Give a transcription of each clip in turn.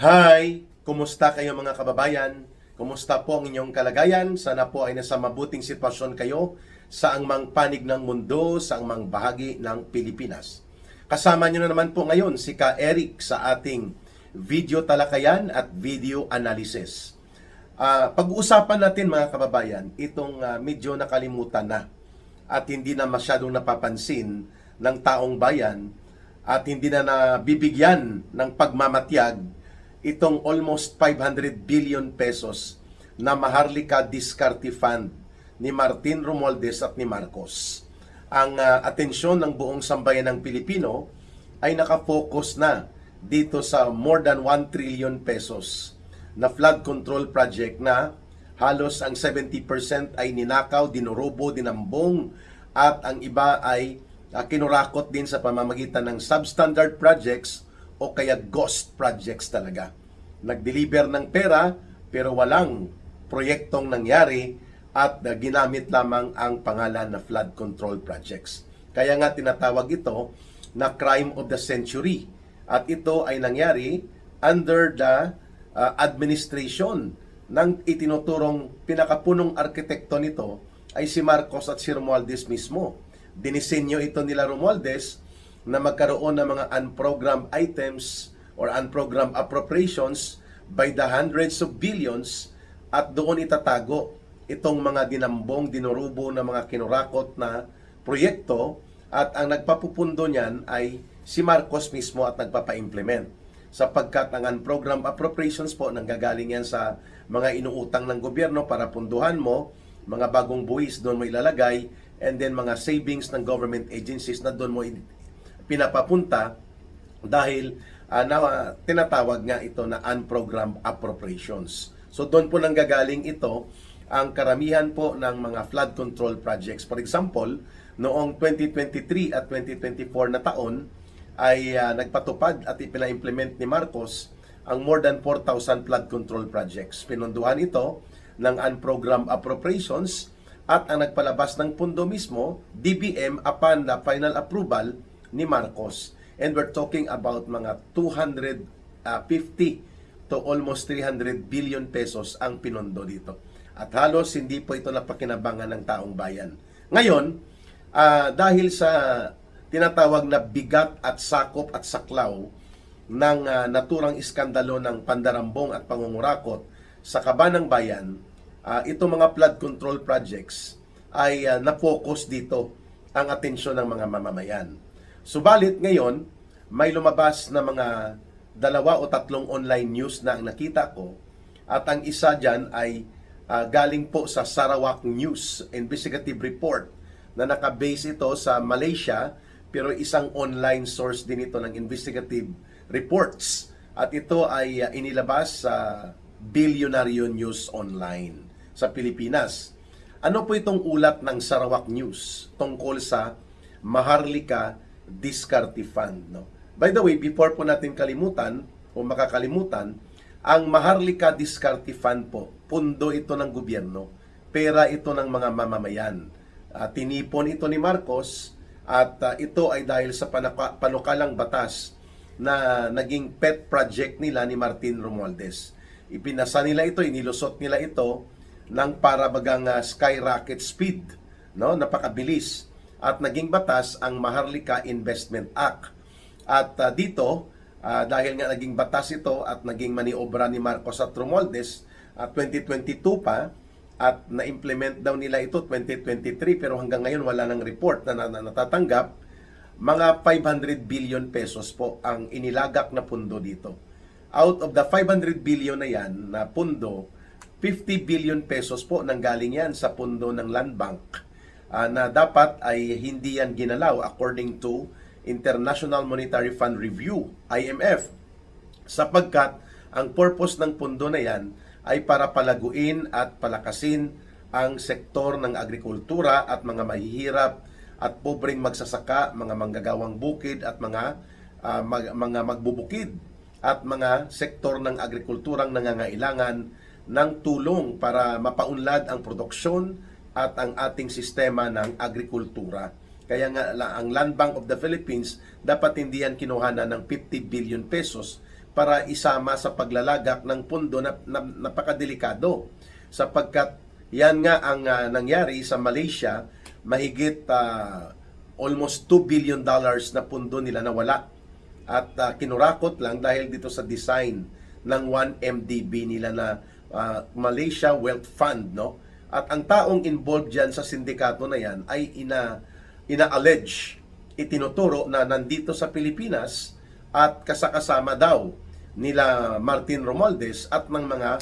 Hi! Kumusta kayo mga kababayan? Kumusta po ang inyong kalagayan? Sana po ay nasa mabuting sitwasyon kayo sa angmang panig ng mundo, sa angmang bahagi ng Pilipinas. Kasama nyo na naman po ngayon si Ka Eric sa ating video talakayan at video analysis. Pag-uusapan natin mga kababayan, itong medyo nakalimutan na at hindi na masyadong napapansin ng taong bayan at hindi na nabibigyan ng pagmamatyag itong almost 500 billion pesos na Maharlika Diskarte Fund ni Martin Romualdez at ni Marcos. Ang atensyon ng buong sambayan ng Pilipino ay nakafocus na dito sa more than 1 trillion pesos na flood control project na halos ang 70% ay ninakaw, dinurobo, dinambong at ang iba ay kinurakot din sa pamamagitan ng substandard projects o kaya ghost projects talaga. Nag-deliver ng pera pero walang proyektong nangyari at ginamit lamang ang pangalan na flood control projects. Kaya nga tinatawag ito na crime of the century. At ito ay nangyari under the administration ng itinuturong pinakapunong arkitekto nito ay si Marcos at si Romualdez mismo. Dinisenyo ito nila Romualdez na magkaroon ng mga unprogrammed items or unprogrammed appropriations by the hundreds of billions at doon itatago itong mga dinambong, dinurubo na mga kinurakot na proyekto at ang nagpapupundo niyan ay si Marcos mismo at nagpapa-implement. Sapagkat ang unprogrammed appropriations po nanggagaling yan sa mga inuutang ng gobyerno para punduhan mo, mga bagong buwis doon mo ilalagay, and then mga savings ng government agencies na doon mo pinapapunta dahil tinatawag nga ito na unprogrammed appropriations. So doon po nanggagaling ito ang karamihan po ng mga flood control projects. For example, noong 2023 at 2024 na taon ay nagpatupad at ipina-implement ni Marcos ang more than 4,000 flood control projects. Pinunduhan ito ng unprogrammed appropriations at ang nagpalabas ng pundo mismo, DBM, upon the final approval ni Marcos. And we're talking about mga 250 to almost 300 billion pesos ang pinundo dito. At halos hindi po ito napakinabangan ng taong bayan. Ngayon, dahil sa tinatawag na bigat at sakop at saklaw ng naturang iskandalo ng pandarambong at pangungurakot sa kaban ng bayan, itong mga flood control projects ay na-focus dito ang atensyon ng mga mamamayan. Subalit ngayon, may lumabas na mga 2 o 3 online news na ang nakita ko at ang isa dyan ay galing po sa Sarawak News Investigative Report na nakabase ito sa Malaysia pero isang online source din ito ng investigative reports at ito ay inilabas sa Billionario News Online sa Pilipinas. Ano po itong ulat ng Sarawak News tungkol sa Maharlika Diskarte Fund, no? By the way, before po natin kalimutan o makakalimutan, ang Maharlika Diskarte Fund po, pundo ito ng gobyerno, pera ito ng mga mamamayan. Tinipon ito ni Marcos at ito ay dahil sa panukalang batas na naging pet project nila ni Martin Romualdez. Ipinasa nila ito, inilusot nila ito ng para bagang skyrocket speed, no? Napakabilis. At naging batas ang Maharlika Investment Act. At dito, dahil nga naging batas ito at naging maniobra ni Marcos at Romualdez, 2022 pa, at na-implement daw nila ito 2023 pero hanggang ngayon wala nang report na natatanggap, mga 500 billion pesos po ang inilagak na pundo dito. Out of the 500 billion na yan na pundo, 50 billion pesos po nanggaling yan sa pundo ng Land Bank na dapat ay hindi yan ginalaw according to International Monetary Fund Review, IMF, sapagkat ang purpose ng pundo na yan ay para palaguin at palakasin ang sektor ng agrikultura at mga mahihirap at pobreng magsasaka, mga manggagawang bukid at mga magbubukid at mga sektor ng agrikulturang nangangailangan ng tulong para mapaunlad ang produksyon at ang ating sistema ng agrikultura. Kaya nga ang Land Bank of the Philippines dapat hindi yan kinuhanan ng 50 billion pesos para isama sa paglalagak ng pondo na napakadelikado, sapagkat yan nga ang nangyari sa Malaysia. Mahigit almost $2 billion na pondo nila nawala at kinurakot lang dahil dito sa design ng 1MDB nila na Malaysia Wealth Fund, no? At ang taong involved diyan sa sindikato na yan ay ina-allege, itinuturo na nandito sa Pilipinas at kasakasama daw nila Martin Romualdez at ng mga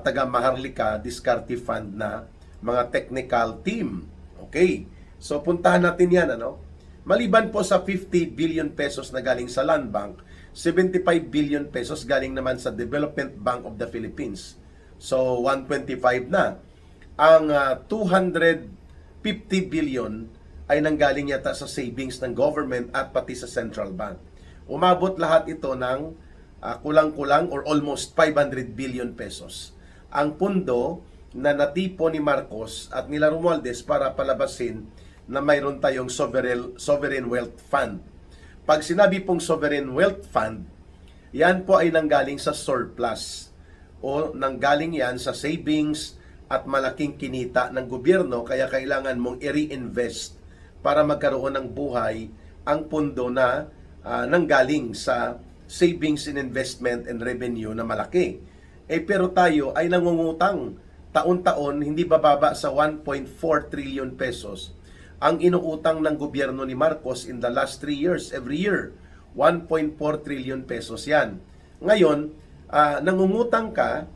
taga Maharlika Diskarte Fund na mga technical team. Okay, so puntahan natin yan, ano? Maliban po sa 50 billion pesos na galing sa Land Bank, 75 billion pesos galing naman sa Development Bank of the Philippines. So 125 na. Ang 250 billion ay nanggaling yata sa savings ng government at pati sa Central Bank. Umabot lahat ito ng kulang-kulang or almost 500 billion pesos. Ang pundo na natipo ni Marcos at nila Romualdez para palabasin na mayroon tayong sovereign wealth fund. Pag sinabi pong sovereign wealth fund, yan po ay nanggaling sa surplus o nanggaling yan sa savings at malaking kinita ng gobyerno, kaya kailangan mong i-reinvest para magkaroon ng buhay ang pundo na nanggaling sa savings and investment and revenue na malaki. Pero tayo ay nangungutang taon-taon, hindi bababa sa 1.4 trillion pesos ang inuutang ng gobyerno ni Marcos in the last 3 years, every year. 1.4 trillion pesos yan. Ngayon, nangungutang ka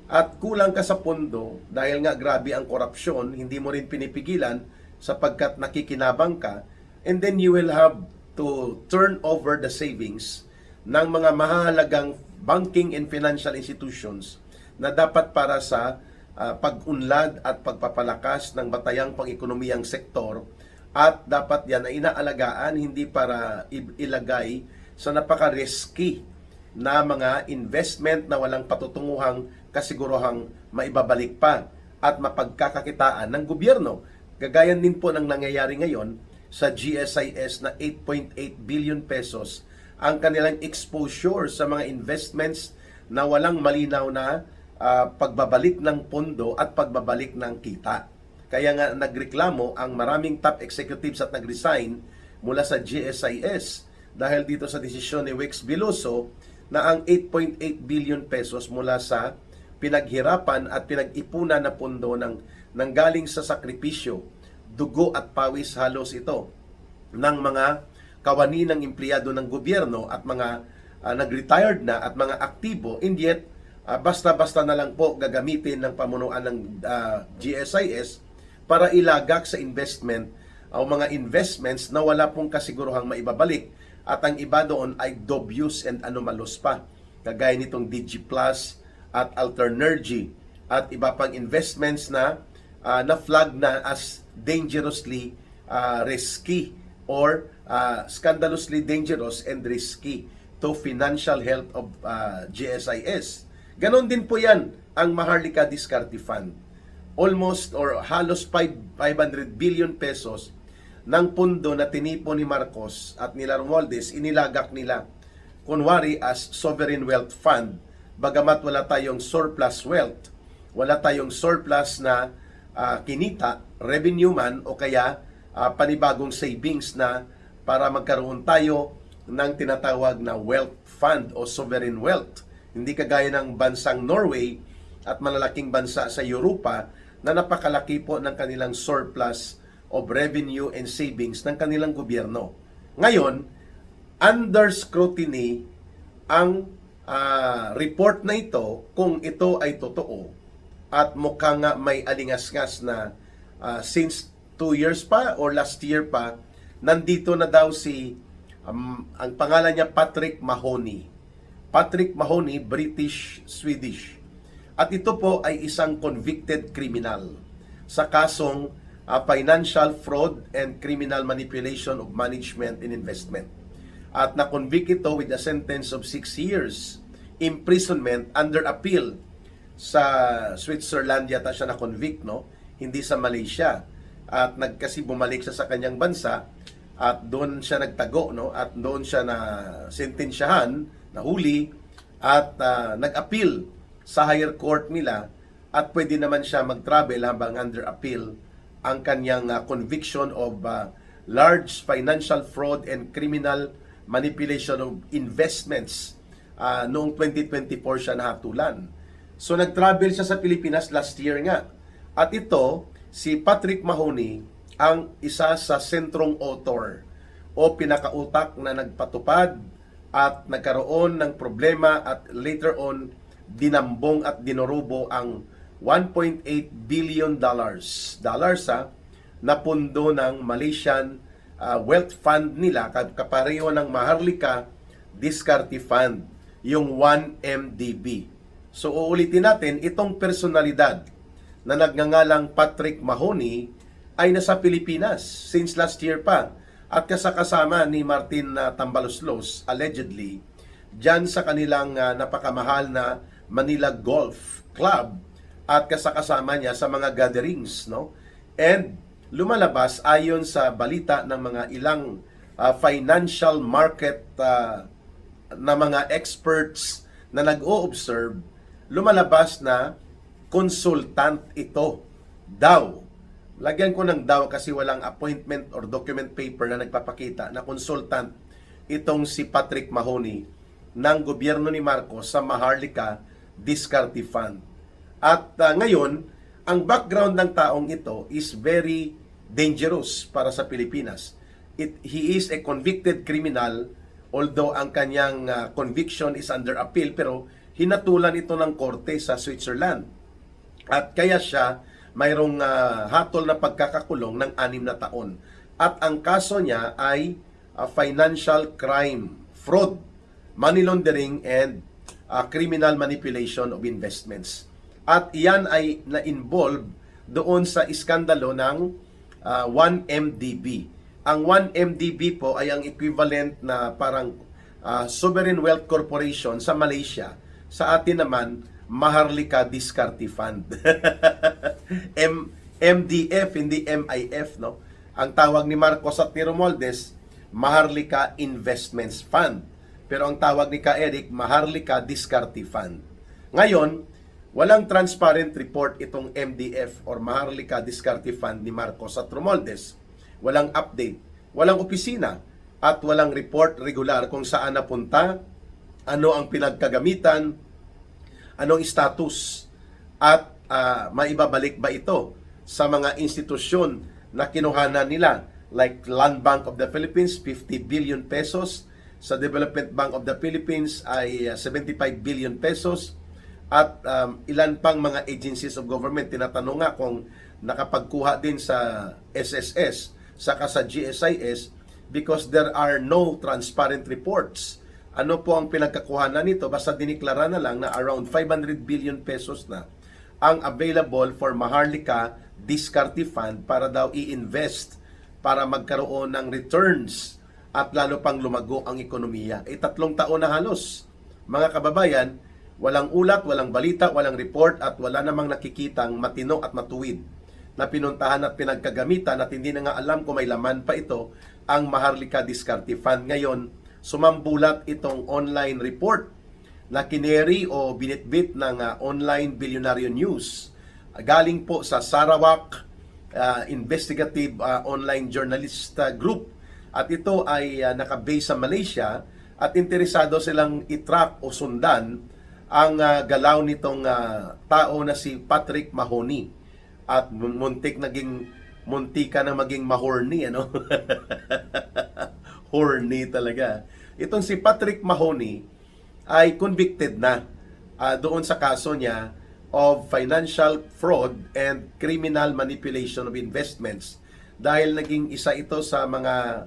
at kulang ka sa pondo dahil nga grabe ang korupsyon, hindi mo rin pinipigilan sapagkat nakikinabang ka, and then you will have to turn over the savings ng mga mahalagang banking and financial institutions na dapat para sa pag-unlad at pagpapalakas ng batayang pang-ekonomiyang sektor, at dapat yan ay inaalagaan, hindi para ilagay sa napaka-risky na mga investment na walang patutunguhang kasiguruhang maibabalik pa at mapagkakakitaan ng gobyerno. Gagayan din po ng nangyayari ngayon sa GSIS na 8.8 billion pesos ang kanilang exposure sa mga investments na walang malinaw na pagbabalik ng pondo at pagbabalik ng kita. Kaya nga nagreklamo ang maraming top executives at nagresign mula sa GSIS dahil dito sa desisyon ni Wex Biloso na ang 8.8 billion pesos mula sa pinaghirapan at pinag-ipunan na pondo ng nanggaling sa sakripisyo, dugo at pawis halos ito ng mga kawani ng empleyado ng gobyerno at mga nag-retired na at mga aktibo, and yet basta-basta na lang po gagamitin ng pamunuan ng GSIS para ilagak sa investment o mga investments na wala pong kasiguruhang maibabalik, at ang iba doon ay dubious and anomalous pa, kagaya nitong DigiPlus at Alternergy at iba pang investments na na-flag na as dangerously risky or scandalously dangerous and risky to financial health of GSIS. Ganon din po yan ang Maharlika Diskarte Fund. Almost or halos 500 billion pesos ng pundo na tinipo ni Marcos at nila Romualdez, inilagak nila kunwari as sovereign wealth fund, bagamat wala tayong surplus wealth, wala tayong surplus na kinita, revenue man o kaya panibagong savings na para magkaroon tayo ng tinatawag na wealth fund o sovereign wealth. Hindi kagaya ng bansang Norway at malalaking bansa sa Europa na napakalaki po ng kanilang surplus of revenue and savings ng kanilang gobyerno. Ngayon, under scrutiny ang report na ito kung ito ay totoo, at mukhang may alingasngas na since 2 years pa or last year pa, nandito na daw si ang pangalan niya Patrick Mahoney. Patrick Mahoney, British-Swedish. At ito po ay isang convicted criminal sa kasong financial fraud and criminal manipulation of management and investment. At na-convict ito with a sentence of 6 years imprisonment under appeal. Sa Switzerland yata siya na-convict, no? Hindi sa Malaysia. At kasi bumalik siya sa kanyang bansa at doon siya nagtago, no? At doon siya na sentensyahan, nahuli, at nag-appeal sa higher court nila at pwede naman siya mag-travel habang under appeal ang kanyang conviction of large financial fraud and criminal manipulation of investments. Noong 2024 siya nahatulan. So nag-travel siya sa Pilipinas last year nga. At ito, si Patrick Mahoney ang isa sa sentrong author o pinakautak na nagpatupad at nagkaroon ng problema at later on dinambong at dinurubo ang 1.8 billion dollars na pundo ng Malaysian wealth fund nila, kapareho ng Maharlika Diskarte Fund, yung 1MDB. So uulitin natin, itong personalidad na nagngangalang Patrick Mahoney ay nasa Pilipinas since last year pa at kasama ni Martin Tambaloslos allegedly dyan sa kanilang napakamahal na Manila Golf Club at kasama niya sa mga gatherings, no? And lumalabas ayon sa balita ng mga ilang financial market na mga experts na nag-o-observe, lumalabas na consultant ito daw. Lagyan ko ng daw kasi walang appointment or document paper na nagpapakita na consultant itong si Patrick Mahoney ng gobyerno ni Marcos sa Maharlika Diskarte Fund. At ngayon, ang background ng taong ito is very dangerous para sa Pilipinas. He is a convicted criminal, although ang kanyang conviction is under appeal, pero hinatulan ito ng korte sa Switzerland. At kaya siya mayroong hatol na pagkakakulong ng 6 na taon. At ang kaso niya ay financial crime, fraud, money laundering, and criminal manipulation of investments. At iyan ay na-involve doon sa iskandalo ng 1MDB. Ang 1MDB po ay ang equivalent na parang Sovereign Wealth Corporation sa Malaysia. Sa atin naman, Maharlika Diskarte Fund. MDF, hindi MIF, no? Ang tawag ni Marcos at ni Romualdez, Maharlika Investments Fund. Pero ang tawag ni Ka-Eric, Maharlika Diskarte Fund. Ngayon, walang transparent report itong MDF or Maharlika Diskarte Fund ni Marcos at Romualdez. Walang update, walang opisina, at walang report regular kung saan napunta, ano ang pinagkagamitan, anong status, at maibabalik ba ito sa mga institusyon na kinuhanan nila, like Land Bank of the Philippines, 50 billion pesos, sa Development Bank of the Philippines ay 75 billion pesos, at ilan pang mga agencies of government. Tinatanong nga kung nakapagkuha din sa SSS saka sa GSIS because there are no transparent reports. Ano po ang pinagkakuhanan nito? Basta diniklara na lang na around 500 billion pesos na ang available for Maharlika Diskarte Fund para daw i-invest para magkaroon ng returns at lalo pang lumago ang ekonomiya. 3 taon na halos, mga kababayan, walang ulat, walang balita, walang report, at wala namang nakikitang matino at matuwid na pinuntahan at pinagkagamitan at hindi na nga alam kung may laman pa ito ang Maharlika Diskarte Fund. Ngayon, sumambulat itong online report na kineri o binitbit ng online Billionaire News. Galing po sa Sarawak Investigative Online Journalist Group. At ito ay nakabase sa Malaysia at interesado silang itrack o sundan ang galaw nitong tao na si Patrick Mahoney. At muntika na maging mahorny, ano? Horny talaga. Itong si Patrick Mahoney ay convicted na doon sa kaso niya of financial fraud and criminal manipulation of investments dahil naging isa ito sa mga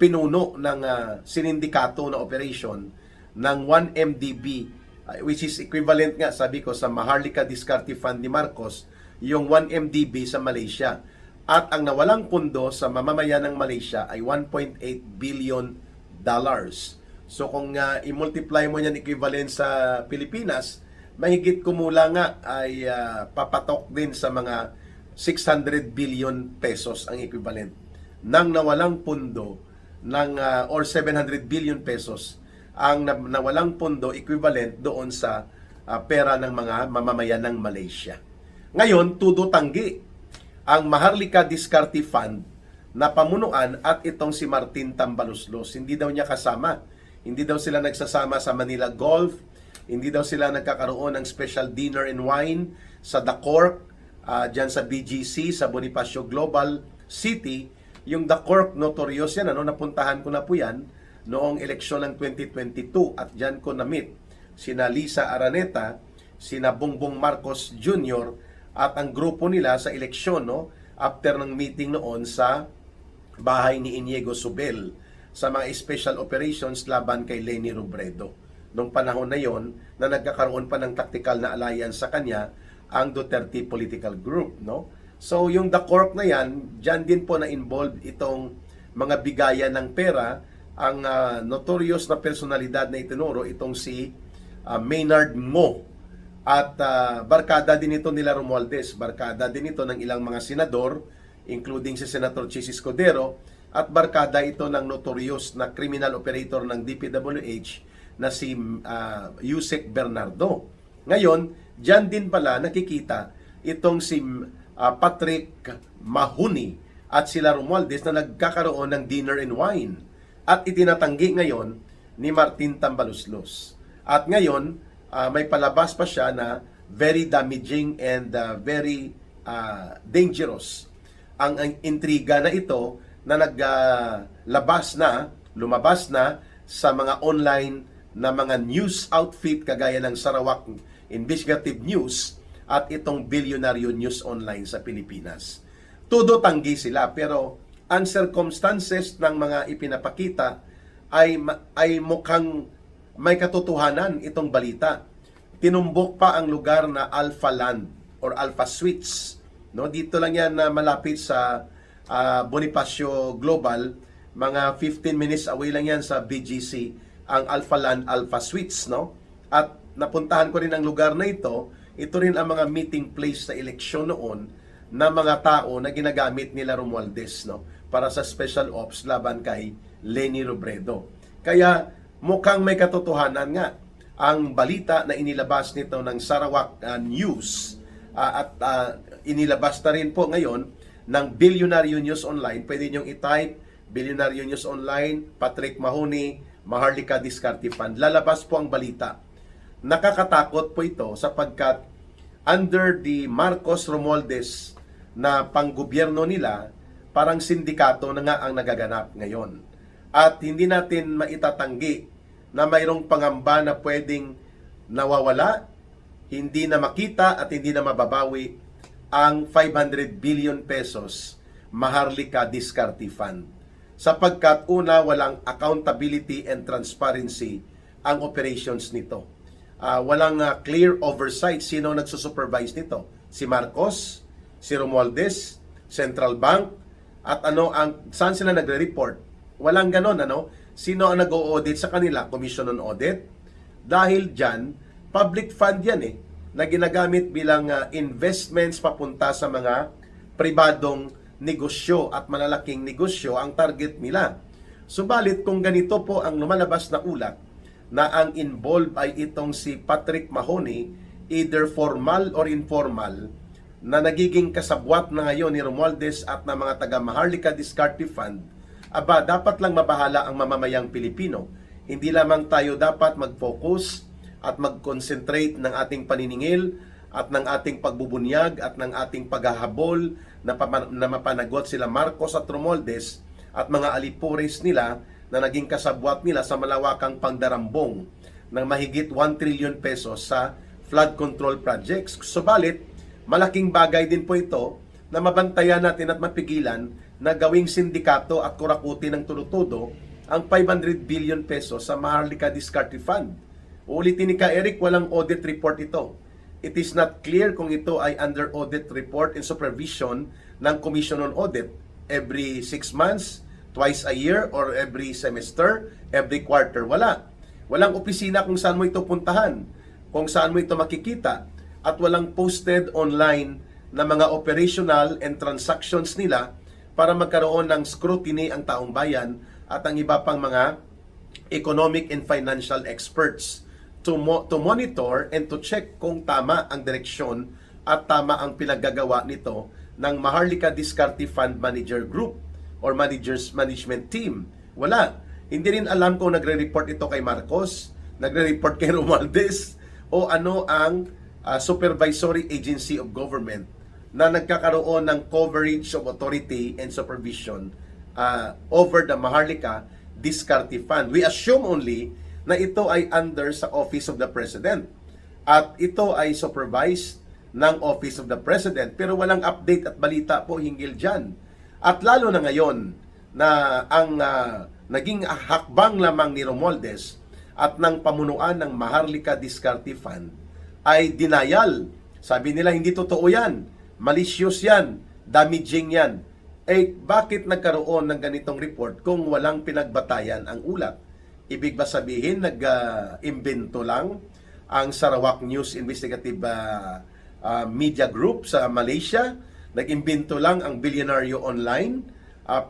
pinuno ng sinindikato na operation ng 1MDB, which is equivalent nga, sabi ko, sa Maharlika Diskarte Fund ni Marcos, yung 1MDB sa Malaysia. At ang nawalang pundo sa mamamayan ng Malaysia ay 1.8 billion dollars. So kung i-multiply mo yan equivalent sa Pilipinas, mahigit kumula nga ay papatok din sa mga 600 billion pesos ang equivalent ng nawalang pundo ng or 700 billion pesos ang nawalang pondo equivalent doon sa pera ng mga mamamayan ng Malaysia. Ngayon, tudo tanggi ang Maharlika Diskarte Fund na pamunuan at itong si Martin Tambaluslos. Hindi daw niya kasama. Hindi daw sila nagsasama sa Manila Golf. Hindi daw sila nagkakaroon ng special dinner and wine sa The Cork, dyan sa BGC, sa Bonifacio Global City. Yung The Cork, notorious yan. Napuntahan ko na po yan noong eleksyon ng 2022 at dyan ko na-meet sina Lisa Araneta, sina Bongbong Marcos Jr. at ang grupo nila sa eleksyon, after ng meeting noon sa bahay ni Inigo Subel sa mga special operations laban kay Leni Robredo. Noong panahon na yon na nagkakaroon pa ng tactical na alliance sa kanya ang Duterte Political Group. So yung The Cork na yan, dyan din po na-involved itong mga bigayan ng pera, ang notorious na personalidad na itinuro, itong si Maynard Ngo. At barkada din ito nila Romualdez, barkada din ito ng ilang mga senador, including si Senator Chis Escudero, at barkada ito ng notorious na criminal operator ng DPWH na si Yusek Bernardo. Ngayon, dyan din pala nakikita itong si Patrick Mahuni at sila Romualdez na nagkakaroon ng dinner and wine at itinatanggi ngayon ni Martin Tambaluslos. At ngayon, may palabas pa siya na very damaging and very dangerous. Ang intriga na ito na lumabas na sa mga online na mga news outfit kagaya ng Sarawak Investigative News at itong Bilyonaryo News Online sa Pilipinas. Todo tanggi sila, pero ang circumstances ng mga ipinapakita ay mukhang may katotohanan itong balita. Tinumbok pa ang lugar na Alpha Land or Alpha Suites. Dito lang yan na malapit sa Bonifacio Global, mga 15 minutes away lang yan sa BGC, ang Alpha Land, Alpha Suites. At napuntahan ko rin ang lugar na ito. Ito rin ang mga meeting place sa eleksyon noon na mga tao na ginagamit nila Romualdez para sa special ops laban kay Leni Robredo. Kaya mukhang may katotohanan nga ang balita na inilabas nito ng Sarawak News at inilabas na rin po ngayon ng Bilyonaryo News Online. Pwede niyong i-type Bilyonaryo News Online, Patrick Mahuni, Maharlika Diskarte Fund. Lalabas po ang balita. Nakakatakot po ito sapagkat under the Marcos Romualdez na panggobyerno nila, parang sindikato na nga ang nagaganap ngayon. At hindi natin maitatanggi na mayroong pangamba na pwedeng nawawala, hindi na makita at hindi na mababawi ang 500 billion pesos Maharlika Diskarte Fund. Sapagkat una, walang accountability and transparency ang operations nito. Walang clear oversight sino nagsusupervise nito. Si Marcos, si Romualdez, Central Bank, at saan sila nagre-report? Walang ganon, Sino ang nag-o-audit sa kanila? Commission on Audit? Dahil dyan, public fund yan na ginagamit bilang investments papunta sa mga pribadong negosyo at malalaking negosyo ang target nila. Subalit kung ganito po ang lumalabas na ulat na ang involved ay itong si Patrick Mahuni, either formal or informal, na nagiging kasabwat na ngayon ni Romualdez at ng mga taga Maharlika Diskarte Fund, dapat lang mabahala ang mamamayang Pilipino. Hindi lamang tayo dapat mag-focus at mag-concentrate ng ating paniningil at ng ating pagbubunyag at ng ating paghahabol na mapanagot sila Marcos at Romualdez at mga alipores nila na naging kasabwat nila sa malawakang pangdarambong ng mahigit 1 trillion pesos sa flood control projects. Subalit, malaking bagay din po ito na mabantayan natin at mapigilan na gawing sindikato at kurakuti ng tulotodo ang 500 billion pesos sa Maharlika Diskarte Fund. Uulitin ni Ka Eric, walang audit report ito. It is not clear kung ito ay under audit report and supervision ng Commission on Audit every 6 months, twice a year, or every semester, every quarter. Walang opisina kung saan mo ito puntahan, kung saan mo ito makikita, at walang posted online na mga operational and transactions nila para magkaroon ng scrutiny ang taong bayan at ang iba pang mga economic and financial experts to monitor and to check kung tama ang direksyon at tama ang pinaggagawa nito ng Maharlika Diskarte Fund Manager Group or Managers Management Team. Wala. Hindi rin alam kung nagre-report ito kay Marcos, nagre-report kay Romualdez, o ano ang supervisory agency of government na nagkakaroon ng coverage of authority and supervision over the Maharlika Diskarte Fund. We assume only na ito ay under sa Office of the President at ito ay supervised ng Office of the President, pero walang update at balita po hinggil dyan. At lalo na ngayon na ang naging hakbang lamang ni Romualdez at ng pamunuan ng Maharlika Diskarte Fund ay denial. Sabi nila hindi totoo yan, malicious yan, damaging yan. Eh bakit nagkaroon ng ganitong report kung walang pinagbatayan ang ulat? Ibig ba sabihin nag-imbento lang ang Sarawak News Investigative Media Group sa Malaysia? Nag-imbento lang ang Bilyonaryo Online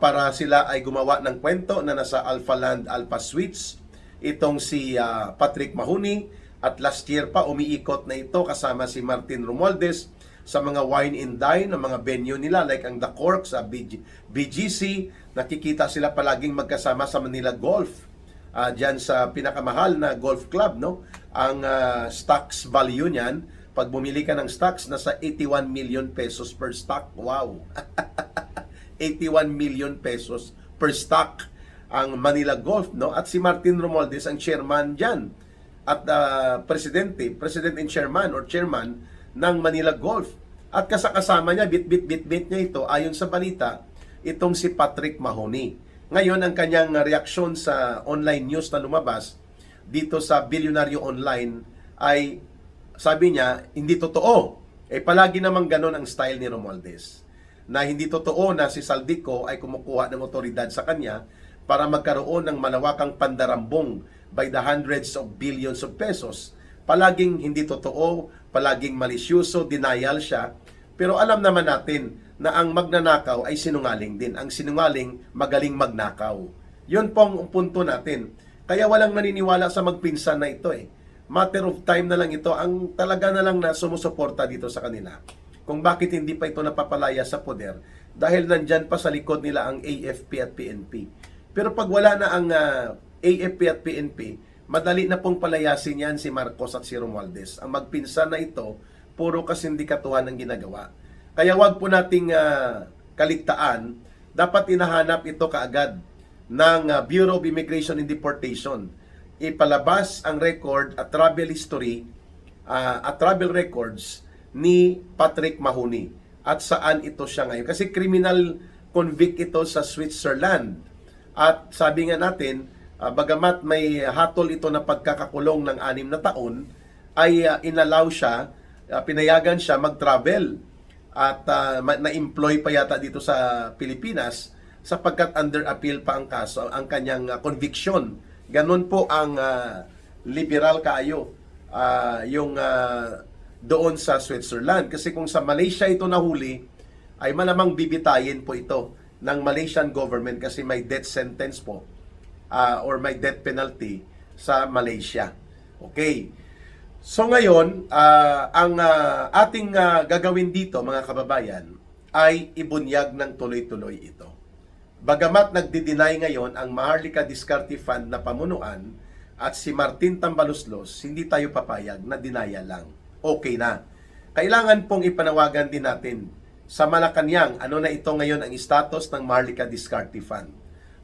para sila ay gumawa ng kwento na nasa Alpha Land, Alpha Suites itong si Patrick Mahoney, at last year pa umiikot na ito kasama si Martin Romualdez sa mga wine and dine ng mga venue nila like ang The Cork sa BGC. Nakikita sila palaging magkasama sa Manila Golf, dyan sa pinakamahal na golf club, no? Ang stocks value niyan, pag bumili ka ng stocks, nasa 81 million pesos per stock. Wow! 81 million pesos per stock ang Manila Golf, no? At si Martin Romualdez ang chairman diyan at president and chairman or chairman ng Manila Golf. At kasama niya, bit niya ito, ayon sa balita, itong si Patrick Mahoney. Ngayon, ang kanyang reaksyon sa online news na lumabas dito sa Bilyonaryo Online ay sabi niya, hindi totoo. Palagi namang ganon ang style ni Romualdez. Na hindi totoo na si Saldico ay kumukuha ng otoridad sa kanya para magkaroon ng malawakang pandarambong by the hundreds of billions of pesos. Palaging hindi totoo, palaging malisyuso, denial siya. Pero alam naman natin na ang magnanakaw ay sinungaling din. Ang sinungaling magaling magnakaw. Yun pong punto natin. Kaya walang naniniwala sa magpinsan na ito Matter of time na lang ito ang talaga na lang na sumusuporta dito sa kanila. Kung bakit hindi pa ito napapalaya sa poder dahil nandyan pa sa likod nila ang AFP at PNP. Pero pag wala na ang AFP at PNP, madali na pong palayasin yan si Marcos at si Romualdez. Ang magpinsan na ito, puro kasindikatuhan ang ginagawa. Kaya wag po nating kaligtaan, dapat inahanap ito kaagad ng Bureau of Immigration and Deportation. Ipalabas ang record at travel history at travel records ni Patrick Mahoney at saan ito siya ngayon. Kasi criminal convict ito sa Switzerland. At sabi nga natin, bagamat may hatol ito na pagkakakulong ng 6 na taon, ay inallow siya, pinayagan siya mag-travel at na-employ pa yata dito sa Pilipinas sapagkat under appeal pa ang kaso, ang kanyang conviction. Ganon po ang liberal kaayo yung doon sa Switzerland. Kasi kung sa Malaysia ito nahuli, ay malamang bibitayin po ito ng Malaysian government kasi may death sentence po or may death penalty sa Malaysia. Okay. So ngayon, ang ating gagawin dito mga kababayan ay ibunyag ng tuloy-tuloy ito. Bagamat nagdi-deny ngayon ang Maharlika Diskarte Fund na pamunuan at si Martin Tambaluslos, hindi tayo papayag na dinaya lang. Okay na. Kailangan pong ipanawagan din natin sa Malacanang, ano na ito ngayon ang status ng Maharlika Diskarte Fund.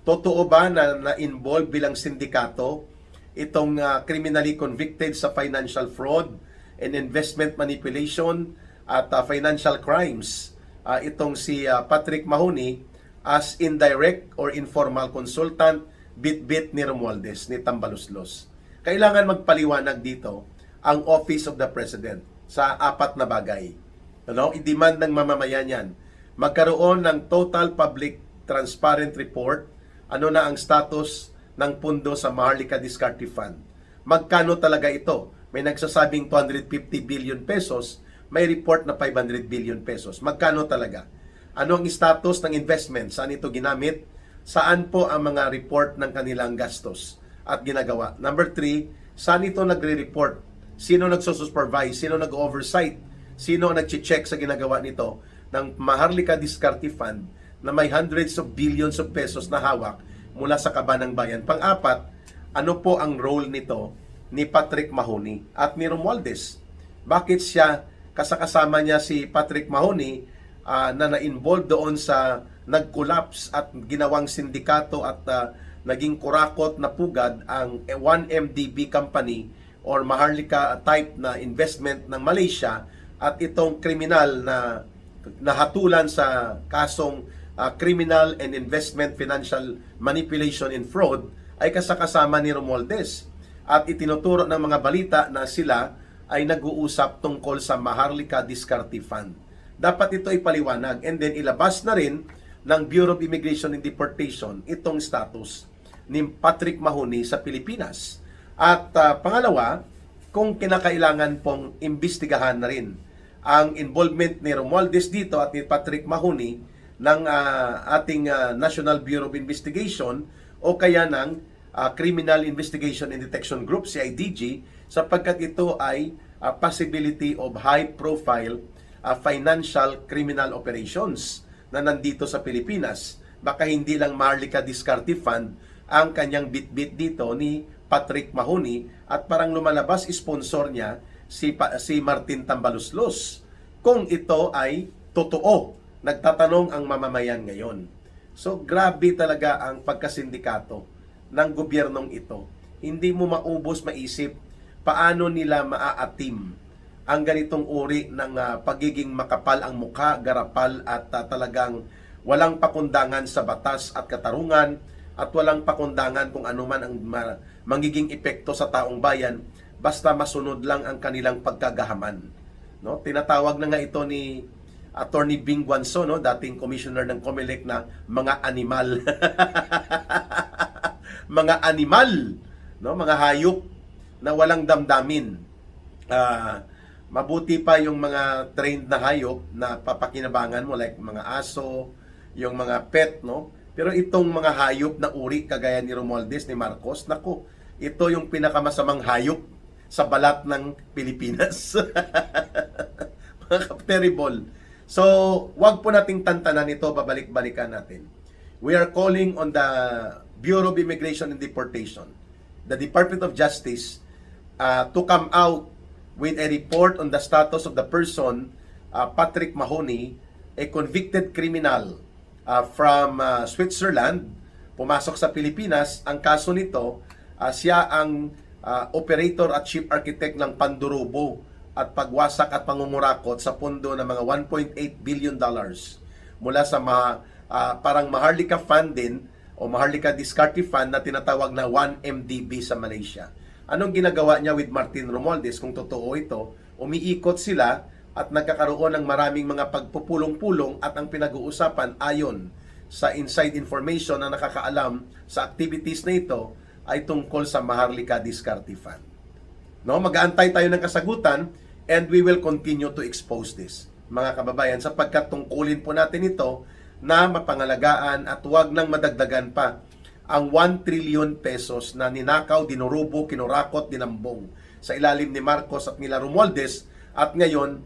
Totoo ba na na-involve bilang sindikato itong criminally convicted sa financial fraud and investment manipulation at financial crimes itong si Patrick Mahoney as indirect or informal consultant bit-bit ni Romualdez, ni Tambaluslos. Kailangan magpaliwanag dito ang Office of the President sa 4 na bagay. I-demand ng mamamayan yan. Magkaroon ng total public transparent report, ano na ang status ng pundo sa Maharlika Diskarte Fund. Magkano talaga ito? May nagsasabing 250 billion pesos, may report na 500 billion pesos. Magkano talaga? Ano ang status ng investment? Saan ito ginamit? Saan po ang mga report ng kanilang gastos? at ginagawa. Number 3, saan ito nagre-report? Sino nagsusupervise? Sino nag-oversight? Sino nag-check sa ginagawa nito ng Maharlika Diskarte Fund na may hundreds of billions of pesos na hawak mula sa kaban ng bayan? Pang-apat, ano po ang role nito ni Patrick Mahoney at ni Romualdez? Bakit siya, kasama niya si Patrick Mahoney na na-involve doon sa nag-collapse at ginawang sindikato at naging kurakot na pugad ang 1MDB company or Maharlika type na investment ng Malaysia, at itong kriminal na nahatulan sa kasong criminal and investment financial manipulation and fraud ay kasama ni Romualdez. At itinuturo ng mga balita na sila ay nag-uusap tungkol sa Maharlika Diskarte Fund. Dapat ito ipaliwanag and then ilabas na rin ng Bureau of Immigration and Deportation itong status ni Patrick Mahoney sa Pilipinas. At pangalawa, kung kinakailangan pong imbestigahan na rin ang involvement ni Romualdez dito at ni Patrick Mahoney ng ating National Bureau of Investigation o kaya ng Criminal Investigation and Detection Group, CIDG, sapagkat ito ay possibility of high-profile financial criminal operations na nandito sa Pilipinas. Baka hindi lang Maharlika Diskarte Fund ang kanyang bit-bit dito ni Patrick Mahoney at parang lumalabas sponsor niya si Martin Tambaluslos. Kung ito ay totoo, nagtatanong ang mamamayan ngayon. So grabe talaga ang pagkasindikato ng gobyernong ito. Hindi mo maubos maisip paano nila maaatim ang ganitong uri ng pagiging makapal ang mukha, garapal at talagang walang pakundangan sa batas at katarungan at walang pakundangan kung ano man ang magiging epekto sa taong bayan basta masunod lang ang kanilang pagkagahaman. No? Tinatawag na nga ito ni Attorney Bing Guanzo, no, dating commissioner ng COMELEC, na mga animal. Mga animal, no, mga hayop na walang damdamin. Mabuti pa yung mga trained na hayop na papakinabangan mo like mga aso, yung mga pet, no? Pero itong mga hayop na uri kagaya ni Romualdez, ni Marcos, nako, ito yung pinakamasamang hayop sa balat ng Pilipinas. Terrible. So, wag po nating tantanan ito, babalik-balikan natin. We are calling on the Bureau of Immigration and Deportation, the Department of Justice, to come out with a report on the status of the person, Patrick Mahoney, a convicted criminal from Switzerland, pumasok sa Pilipinas. Ang kaso nito, siya ang operator at chief architect ng pandurubo at pagwasak at pangungurakot sa pondo ng mga $1.8 billion mula sa parang Maharlika Fund din o Maharlika Diskarte Fund na tinatawag na 1MDB sa Malaysia. Anong ginagawa niya with Martin Romualdez? Kung totoo ito, umiikot sila at nagkakaroon ng maraming mga pagpupulong-pulong at ang pinag-uusapan ayon sa inside information na nakakaalam sa activities na ito ay tungkol sa Maharlika Diskarte Fund. No, mag-aantay tayo ng kasagutan and we will continue to expose this, mga kababayan, sapagkat tungkulin po natin ito na mapangalagaan at huwag nang madagdagan pa ang 1 trillion pesos na ninakaw, dinurubo, kinurakot, dinambong sa ilalim ni Marcos at nila Romualdez, at ngayon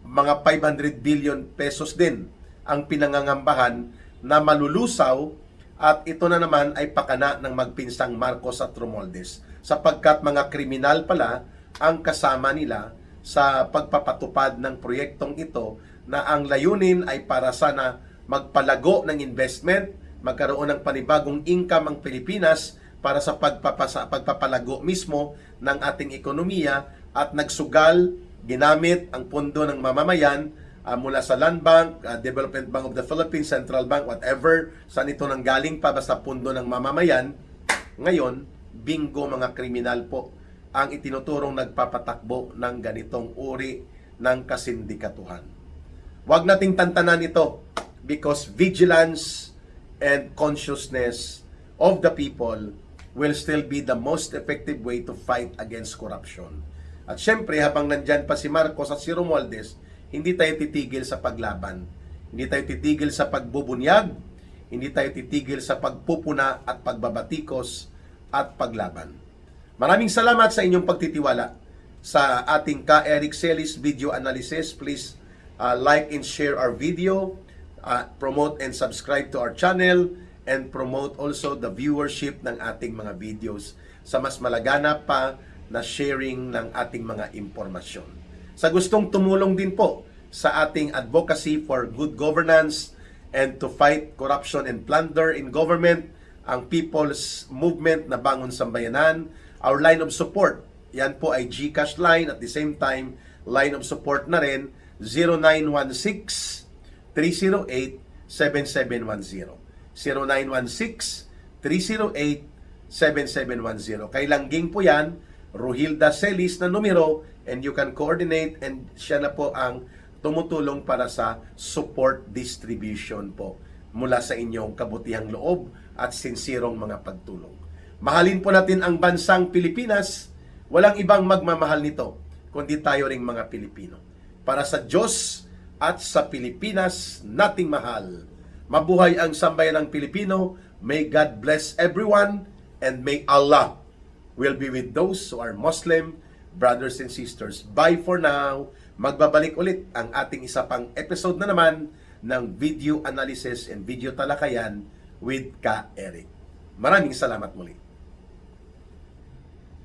mga 500 billion pesos din ang pinangangambahan na malulusaw, at ito na naman ay pakana ng magpinsang Marcos at Romualdez sapagkat mga kriminal pala ang kasama nila sa pagpapatupad ng proyektong ito na ang layunin ay para sana magpalago ng investment, magkaroon ng panibagong income ang Pilipinas para sa pagpapalago mismo ng ating ekonomiya, at nagsugal, ginamit ang pondo ng mamamayan mula sa Land Bank, Development Bank of the Philippines, Central Bank, whatever, saan ito nanggaling pa, basta pondo ng mamamayan. Ngayon, bingo, mga kriminal po ang itinuturong nagpapatakbo ng ganitong uri ng kasindikatuhan. Huwag nating tantanan ito because vigilance and consciousness of the people will still be the most effective way to fight against corruption. At syempre, habang nandyan pa si Marcos at si Romualdez, hindi tayo titigil sa paglaban. Hindi tayo titigil sa pagbubunyag. Hindi tayo titigil sa pagpupuna at pagbabatikos at paglaban. Maraming salamat sa inyong pagtitiwala sa ating Ka Eric Celis video analysis. Please like and share our video, promote and subscribe to our channel, and promote also the viewership ng ating mga videos sa mas malaganap pa na sharing ng ating mga impormasyon. Sa gustong tumulong din po sa ating advocacy for good governance and to fight corruption and plunder in government, ang People's Movement na Bangon Sambayanan, our line of support, yan po ay GCash line, at the same time, line of support na rin, 0916-308-7710. 0916-308-7710. Kay Langging po yan, Rohilda Celis na numero, and you can coordinate, and siya na po ang tumutulong para sa support distribution po mula sa inyong kabutihang loob at sinsirong mga pagtulong. Mahalin po natin ang bansang Pilipinas. Walang ibang magmamahal nito kundi tayo ring mga Pilipino. Para sa Diyos at sa Pilipinas nating mahal. Mabuhay ang sambayanang Pilipino. May God bless everyone, and may Allah will be with those who are Muslim brothers and sisters. Bye for now. Magbabalik ulit ang ating isa pang episode na naman ng video analysis and video talakayan with Ka Eric. Maraming salamat muli.